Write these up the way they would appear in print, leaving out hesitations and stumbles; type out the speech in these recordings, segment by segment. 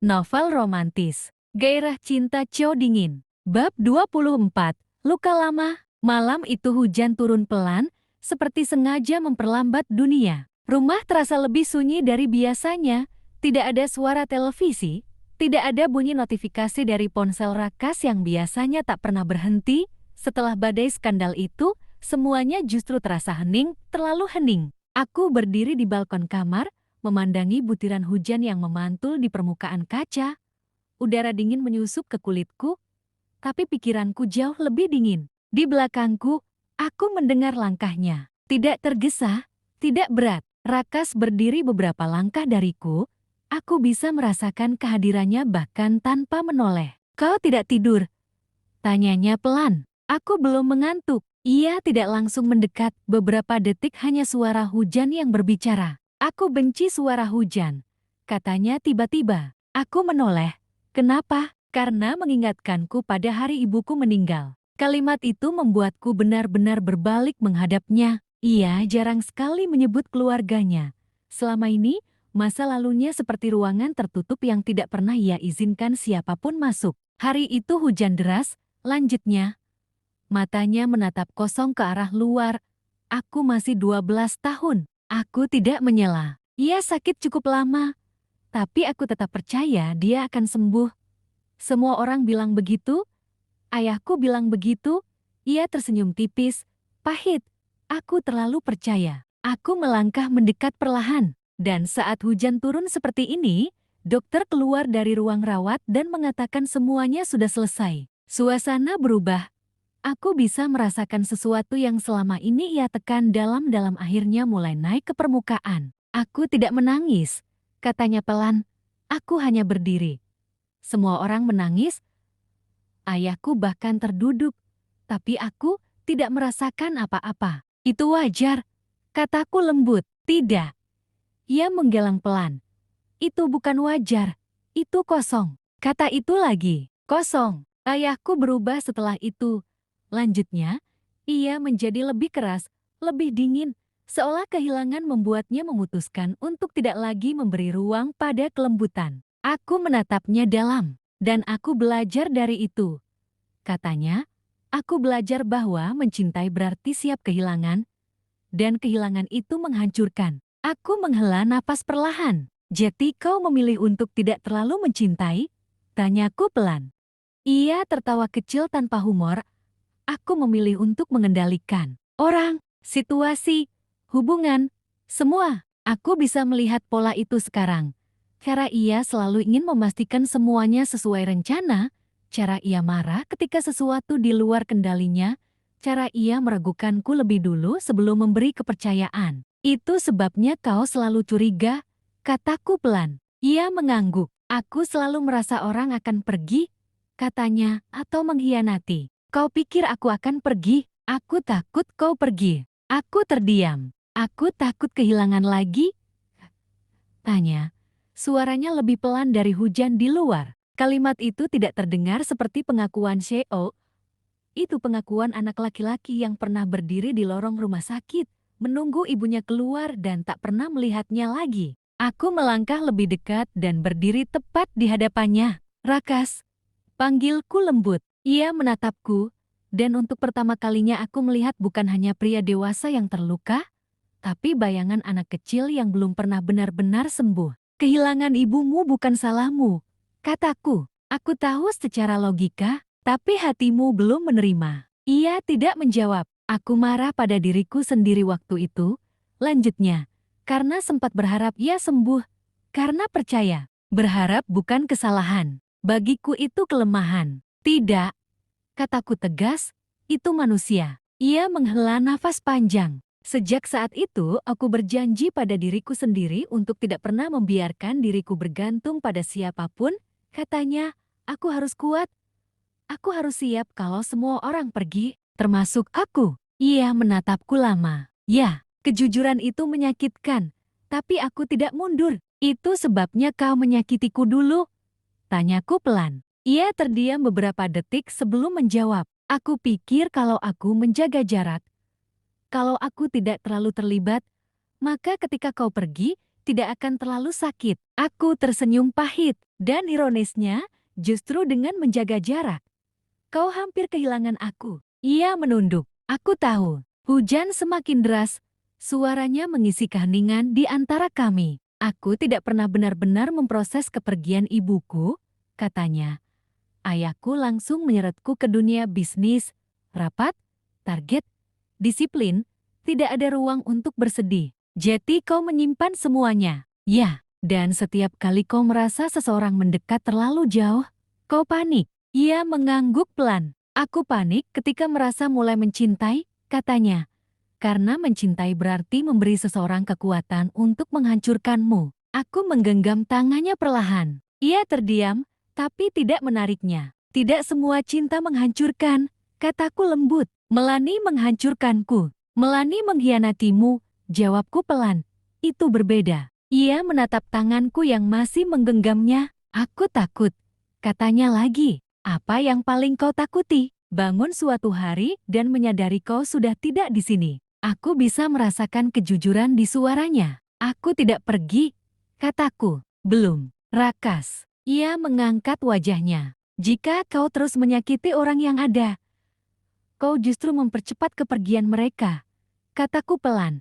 Novel romantis. Gairah cinta Cho Dingin. Bab 24. Luka lama. Malam itu hujan turun pelan, seperti sengaja memperlambat dunia. Rumah terasa lebih sunyi dari biasanya. Tidak ada suara televisi, tidak ada bunyi notifikasi dari ponsel Rakas yang biasanya tak pernah berhenti. Setelah badai skandal itu, semuanya justru terasa hening, terlalu hening. Aku berdiri di balkon kamar, memandangi butiran hujan yang memantul di permukaan kaca. Udara dingin menyusup ke kulitku, tapi pikiranku jauh lebih dingin. Di belakangku, aku mendengar langkahnya. Tidak tergesa, tidak berat. Rakas berdiri beberapa langkah dariku. Aku bisa merasakan kehadirannya bahkan tanpa menoleh. "Kau tidak tidur?" tanyanya pelan. Aku belum mengantuk. Ia tidak langsung mendekat, beberapa detik hanya suara hujan yang berbicara. "Aku benci suara hujan," katanya tiba-tiba. Aku menoleh. Kenapa? Karena mengingatkanku pada hari ibuku meninggal. Kalimat itu membuatku benar-benar berbalik menghadapnya. Ia jarang sekali menyebut keluarganya. Selama ini, masa lalunya seperti ruangan tertutup yang tidak pernah ia izinkan siapapun masuk. Hari itu hujan deras, lanjutnya. Matanya menatap kosong ke arah luar. Aku masih 12 tahun. Aku tidak menyela. Ia sakit cukup lama. Tapi aku tetap percaya dia akan sembuh. Semua orang bilang begitu. Ayahku bilang begitu. Ia tersenyum tipis. Pahit. Aku terlalu percaya. Aku melangkah mendekat perlahan. Dan saat hujan turun seperti ini, dokter keluar dari ruang rawat dan mengatakan semuanya sudah selesai. Suasana berubah. Aku bisa merasakan sesuatu yang selama ini ia tekan dalam-dalam akhirnya mulai naik ke permukaan. "Aku tidak menangis," katanya pelan. "Aku hanya berdiri." Semua orang menangis. Ayahku bahkan terduduk. Tapi aku tidak merasakan apa-apa. "Itu wajar," kataku lembut. "Tidak." Ia menggelang pelan. "Itu bukan wajar. Itu kosong." Kata itu lagi. Kosong. Ayahku berubah setelah itu. Lanjutnya, ia menjadi lebih keras, lebih dingin, seolah kehilangan membuatnya memutuskan untuk tidak lagi memberi ruang pada kelembutan. Aku menatapnya dalam, dan aku belajar dari itu. Katanya, aku belajar bahwa mencintai berarti siap kehilangan, dan kehilangan itu menghancurkan. Aku menghela napas perlahan. "Jadi kau memilih untuk tidak terlalu mencintai?" tanyaku pelan. Ia tertawa kecil tanpa humor. "Aku memilih untuk mengendalikan orang, situasi, hubungan, semua." Aku bisa melihat pola itu sekarang. Cara ia selalu ingin memastikan semuanya sesuai rencana, cara ia marah ketika sesuatu di luar kendalinya, cara ia meragukanku lebih dulu sebelum memberi kepercayaan. "Itu sebabnya kau selalu curiga," kataku pelan. Ia mengangguk. "Aku selalu merasa orang akan pergi," katanya, "atau mengkhianati." "Kau pikir aku akan pergi?" "Aku takut kau pergi." Aku terdiam. "Aku takut kehilangan lagi?" tanya. Suaranya lebih pelan dari hujan di luar. Kalimat itu tidak terdengar seperti pengakuan Sheo. Itu pengakuan anak laki-laki yang pernah berdiri di lorong rumah sakit, menunggu ibunya keluar dan tak pernah melihatnya lagi. Aku melangkah lebih dekat dan berdiri tepat di hadapannya. "Rakas," panggilku lembut. Ia menatapku, dan untuk pertama kalinya aku melihat bukan hanya pria dewasa yang terluka, tapi bayangan anak kecil yang belum pernah benar-benar sembuh. "Kehilangan ibumu bukan salahmu," kataku. "Aku tahu secara logika, tapi hatimu belum menerima." Ia tidak menjawab. Aku marah pada diriku sendiri waktu itu. Lanjutnya, karena sempat berharap ia sembuh, karena percaya. Berharap bukan kesalahan. Bagiku itu kelemahan. "Tidak," kataku tegas, "itu manusia." Ia menghela nafas panjang. Sejak saat itu, aku berjanji pada diriku sendiri untuk tidak pernah membiarkan diriku bergantung pada siapapun. Katanya, "Aku harus kuat. Aku harus siap kalau semua orang pergi, termasuk aku." Ia menatapku lama. "Ya, kejujuran itu menyakitkan, tapi aku tidak mundur." "Itu sebabnya kau menyakitiku dulu?" tanyaku pelan. Ia terdiam beberapa detik sebelum menjawab. "Aku pikir kalau aku menjaga jarak, kalau aku tidak terlalu terlibat, maka ketika kau pergi, tidak akan terlalu sakit. Aku tersenyum pahit, dan ironisnya, justru dengan menjaga jarak, kau hampir kehilangan aku. Ia menunduk. Aku tahu. Hujan semakin deras. Suaranya mengisi keheningan di antara kami. Aku tidak pernah benar-benar memproses kepergian ibuku, katanya. Ayahku langsung menyeretku ke dunia bisnis, rapat, target, disiplin, tidak ada ruang untuk bersedih. Jadi kau menyimpan semuanya. Ya, dan setiap kali kau merasa seseorang mendekat terlalu jauh, kau panik. Ia mengangguk pelan. Aku panik ketika merasa mulai mencintai, katanya. Karena mencintai berarti memberi seseorang kekuatan untuk menghancurkanmu. Aku menggenggam tangannya perlahan. Ia terdiam, tapi tidak menariknya. Tidak semua cinta menghancurkan, kataku lembut. Melani menghancurkanku. Melani mengkhianatimu, jawabku pelan. Itu berbeda. Ia menatap tanganku yang masih menggenggamnya. Aku takut. Katanya lagi, apa yang paling kau takuti? Bangun suatu hari dan menyadari kau sudah tidak di sini. Aku bisa merasakan kejujuran di suaranya. Aku tidak pergi, kataku. Belum. Rakas. Ia mengangkat wajahnya. Jika kau terus menyakiti orang yang ada, kau justru mempercepat kepergian mereka, kataku pelan.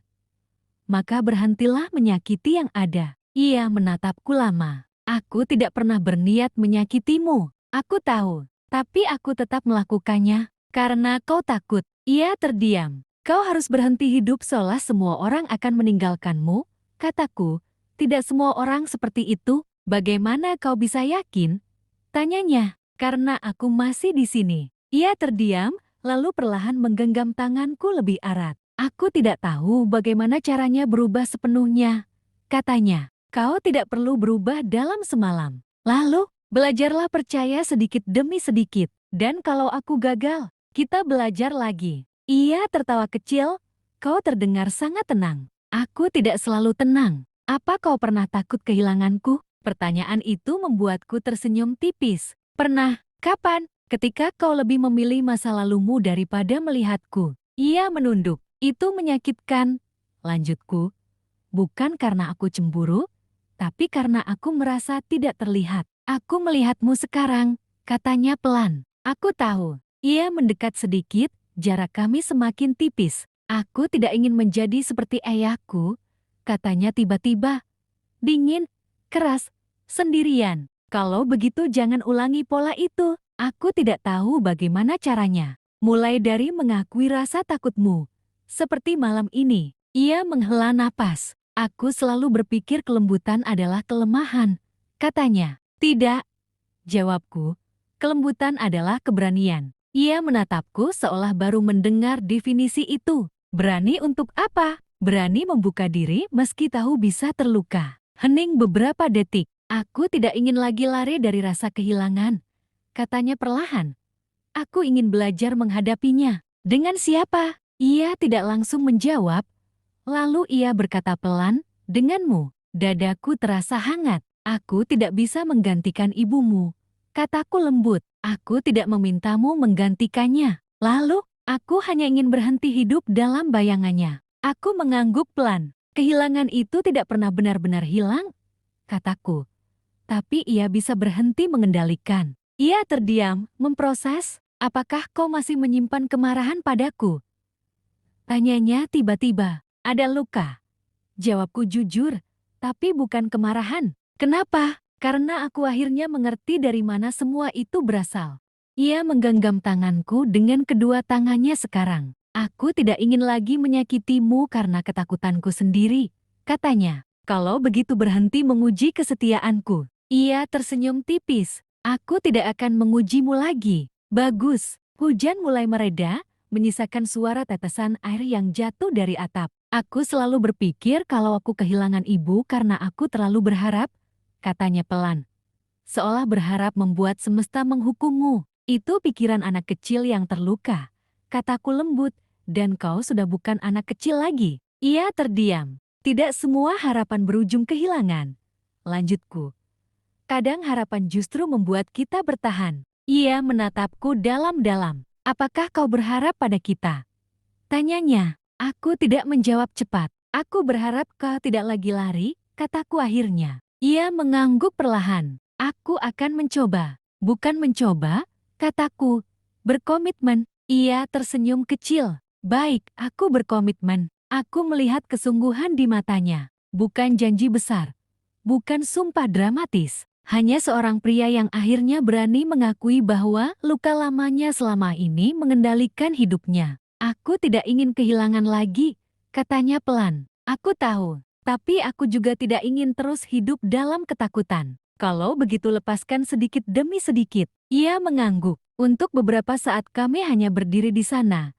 Maka berhentilah menyakiti yang ada. Ia menatapku lama. Aku tidak pernah berniat menyakitimu. Aku tahu, tapi aku tetap melakukannya karena kau takut. Ia terdiam. Kau harus berhenti hidup seolah semua orang akan meninggalkanmu, kataku. Tidak semua orang seperti itu. Bagaimana kau bisa yakin? Tanyanya. Karena aku masih di sini. Ia terdiam, lalu perlahan menggenggam tanganku lebih erat. Aku tidak tahu bagaimana caranya berubah sepenuhnya. Katanya, kau tidak perlu berubah dalam semalam. Lalu, belajarlah percaya sedikit demi sedikit. Dan kalau aku gagal, kita belajar lagi. Ia tertawa kecil. Kau terdengar sangat tenang. Aku tidak selalu tenang. Apa kau pernah takut kehilanganku? Pertanyaan itu membuatku tersenyum tipis. Pernah. Kapan? Ketika kau lebih memilih masa lalumu daripada melihatku. Ia menunduk. Itu menyakitkan. Lanjutku. Bukan karena aku cemburu, tapi karena aku merasa tidak terlihat. Aku melihatmu sekarang, katanya pelan. Aku tahu. Ia mendekat sedikit, jarak kami semakin tipis. Aku tidak ingin menjadi seperti ayahku, katanya tiba-tiba. Dingin, keras, sendirian. Kalau begitu jangan ulangi pola itu. Aku tidak tahu bagaimana caranya. Mulai dari mengakui rasa takutmu. Seperti malam ini, ia menghela napas. Aku selalu berpikir kelembutan adalah kelemahan. Katanya, tidak. Jawabku, kelembutan adalah keberanian. Ia menatapku seolah baru mendengar definisi itu. Berani untuk apa? Berani membuka diri meski tahu bisa terluka. Hening beberapa detik. Aku tidak ingin lagi lari dari rasa kehilangan. Katanya perlahan. Aku ingin belajar menghadapinya. Dengan siapa? Ia tidak langsung menjawab. Lalu ia berkata pelan, denganmu. Dadaku terasa hangat. Aku tidak bisa menggantikan ibumu. Kataku lembut. Aku tidak memintamu menggantikannya. Lalu, aku hanya ingin berhenti hidup dalam bayangannya. Aku mengangguk pelan. Kehilangan itu tidak pernah benar-benar hilang, kataku. Tapi ia bisa berhenti mengendalikan. Ia terdiam, memproses. Apakah kau masih menyimpan kemarahan padaku? Tanyanya tiba-tiba. Ada luka. Jawabku jujur, tapi bukan kemarahan. Kenapa? Karena aku akhirnya mengerti dari mana semua itu berasal. Ia menggenggam tanganku dengan kedua tangannya sekarang. Aku tidak ingin lagi menyakitimu karena ketakutanku sendiri, katanya. Kalau begitu berhenti menguji kesetiaanku. Ia tersenyum tipis. Aku tidak akan mengujimu lagi. Bagus. Hujan mulai mereda, menyisakan suara tetesan air yang jatuh dari atap. Aku selalu berpikir kalau aku kehilangan ibu karena aku terlalu berharap, katanya pelan. Seolah berharap membuat semesta menghukummu. Itu pikiran anak kecil yang terluka. Kataku lembut, dan kau sudah bukan anak kecil lagi. Ia terdiam. Tidak semua harapan berujung kehilangan. Lanjutku. Kadang harapan justru membuat kita bertahan. Ia menatapku dalam-dalam. Apakah kau berharap pada kita? Tanyanya. Aku tidak menjawab cepat. Aku berharap kau tidak lagi lari, kataku akhirnya. Ia mengangguk perlahan. Aku akan mencoba. Bukan mencoba, kataku. Berkomitmen. Ia tersenyum kecil. Baik, aku berkomitmen. Aku melihat kesungguhan di matanya. Bukan janji besar. Bukan sumpah dramatis. Hanya seorang pria yang akhirnya berani mengakui bahwa luka lamanya selama ini mengendalikan hidupnya. Aku tidak ingin kehilangan lagi, katanya pelan. Aku tahu, tapi aku juga tidak ingin terus hidup dalam ketakutan. Kalau begitu lepaskan sedikit demi sedikit. Ia mengangguk. Untuk beberapa saat kami hanya berdiri di sana.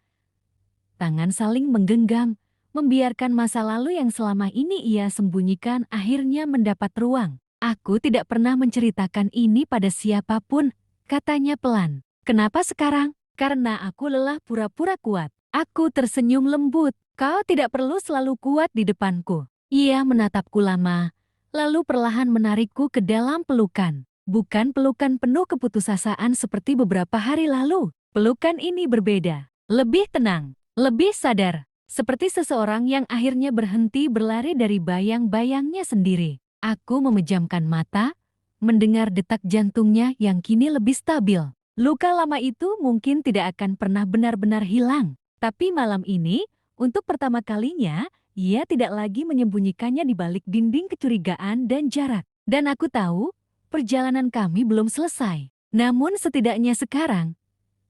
Tangan saling menggenggam, membiarkan masa lalu yang selama ini ia sembunyikan akhirnya mendapat ruang. Aku tidak pernah menceritakan ini pada siapapun, katanya pelan. Kenapa sekarang? Karena aku lelah pura-pura kuat. Aku tersenyum lembut. Kau tidak perlu selalu kuat di depanku. Ia menatapku lama, lalu perlahan menarikku ke dalam pelukan. Bukan pelukan penuh keputusasaan seperti beberapa hari lalu. Pelukan ini berbeda. Lebih tenang, lebih sadar. Seperti seseorang yang akhirnya berhenti berlari dari bayang-bayangnya sendiri. Aku memejamkan mata, mendengar detak jantungnya yang kini lebih stabil. Luka lama itu mungkin tidak akan pernah benar-benar hilang. Tapi malam ini, untuk pertama kalinya, ia tidak lagi menyembunyikannya di balik dinding kecurigaan dan jarak. Dan aku tahu, perjalanan kami belum selesai. Namun setidaknya sekarang,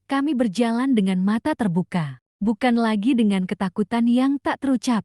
kami berjalan dengan mata terbuka. Bukan lagi dengan ketakutan yang tak terucap.